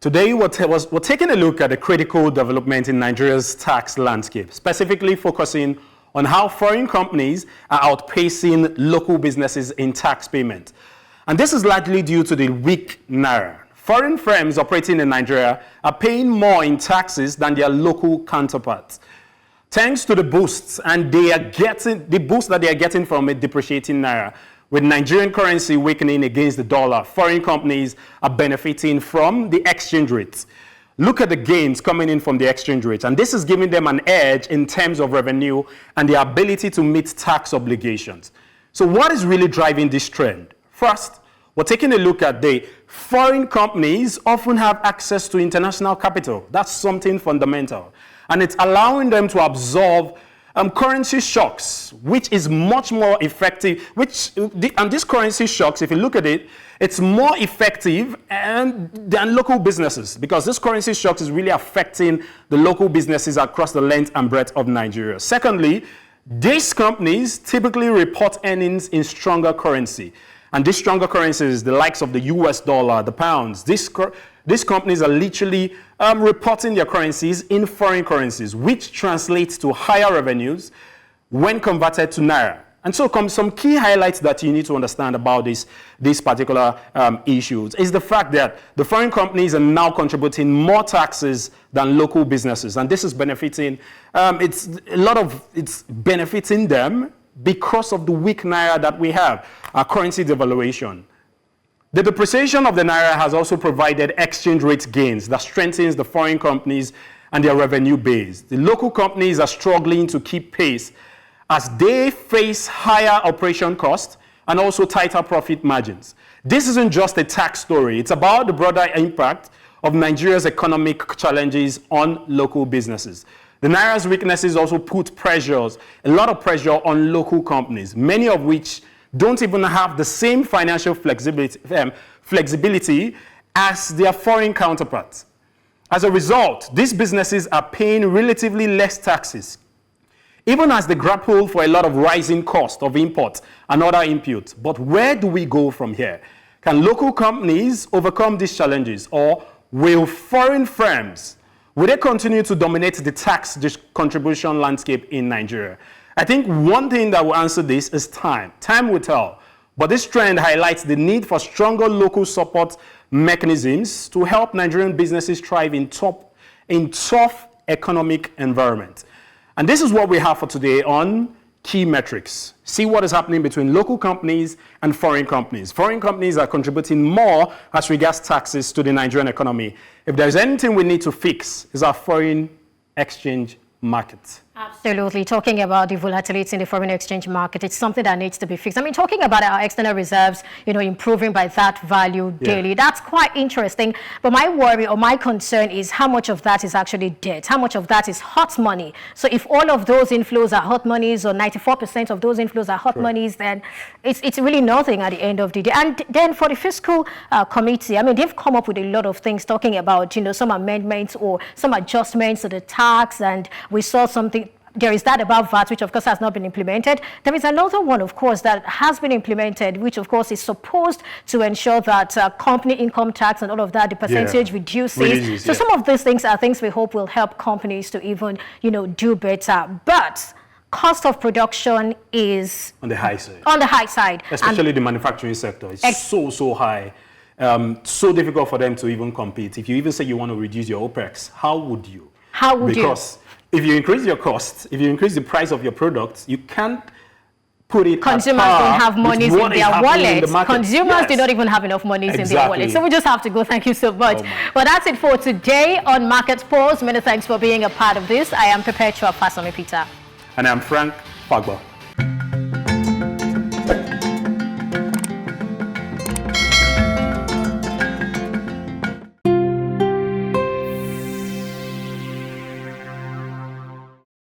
Today, we're taking a look at a critical development in Nigeria's tax landscape, specifically focusing on how foreign companies are outpacing local businesses in tax payment. And this is largely due to the weak Naira. Foreign firms operating in Nigeria are paying more in taxes than their local counterparts, thanks to the boosts that they are getting from a depreciating Naira. With Nigerian currency weakening against the dollar, foreign companies are benefiting from the exchange rates. Look at the gains coming in from the exchange rate, and this is giving them an edge in terms of revenue and their ability to meet tax obligations. So what is really driving this trend? First, we're taking a look at the foreign companies often have access to international capital. That's something fundamental. And it's allowing them to absorb currency shocks, which is much more effective, and these currency shocks, if you look at it, it's more effective than local businesses, because this currency shocks is really affecting the local businesses across the length and breadth of Nigeria. Secondly, these companies typically report earnings in stronger currency. And these stronger currencies, the likes of the US dollar, the pounds, these companies are literally reporting their currencies in foreign currencies, which translates to higher revenues when converted to Naira. And so some key highlights that you need to understand about these particular issues is the fact that the foreign companies are now contributing more taxes than local businesses. And this is benefiting, it's benefiting them because of the weak Naira that we have, our currency devaluation. The depreciation of the Naira has also provided exchange rate gains that strengthens the foreign companies and their revenue base. The local companies are struggling to keep pace as they face higher operation costs and also tighter profit margins. This isn't just a tax story. It's about the broader impact of Nigeria's economic challenges on local businesses. The Naira's weaknesses also put a lot of pressure on local companies, many of which don't even have the same financial flexibility as their foreign counterparts. As a result, these businesses are paying relatively less taxes, even as they grapple for a lot of rising costs of imports and other inputs. But where do we go from here? Can local companies overcome these challenges, or will foreign firms will they continue to dominate the tax contribution landscape in Nigeria? I think one thing that will answer this is time. Time will tell. But this trend highlights the need for stronger local support mechanisms to help Nigerian businesses thrive in tough economic environment. And this is what we have for today on Key Metrics. See what is happening between local companies and foreign companies. Foreign companies are contributing more as regards taxes to the Nigerian economy. If there's anything we need to fix, is our foreign exchange market. Absolutely. Talking about the volatility in the foreign exchange market, it's something that needs to be fixed. I mean, talking about our external reserves, improving by that value daily, that's quite interesting. But my worry or my concern is how much of that is actually debt, how much of that is hot money. So if all of those inflows are hot monies, or 94% of those inflows are hot monies, then it's really nothing at the end of the day. And then for the fiscal committee, I mean, they've come up with a lot of things talking about, some amendments or some adjustments to the tax, and we saw something. There is that about VAT, which of course has not been implemented. There is another one, of course, that has been implemented, which of course is supposed to ensure that company income tax and all of that, the percentage reduces. So some of these things are things we hope will help companies to even, do better. But cost of production is on the high side. On the high side. Especially the manufacturing sector. It's so high. So difficult for them to even compete. If you even say you want to reduce your OPEX, how would you? Because if you increase your costs, if you increase the price of your products, you can't put it Consumers don't have money in their wallets. Consumers do not even have enough money in their wallets. So we just have to go. Thank you so much. Well, that's it for today on Market Pulse. Many thanks for being a part of this. I am Perpetua Fasome Peter. And I'm Frank Fagba.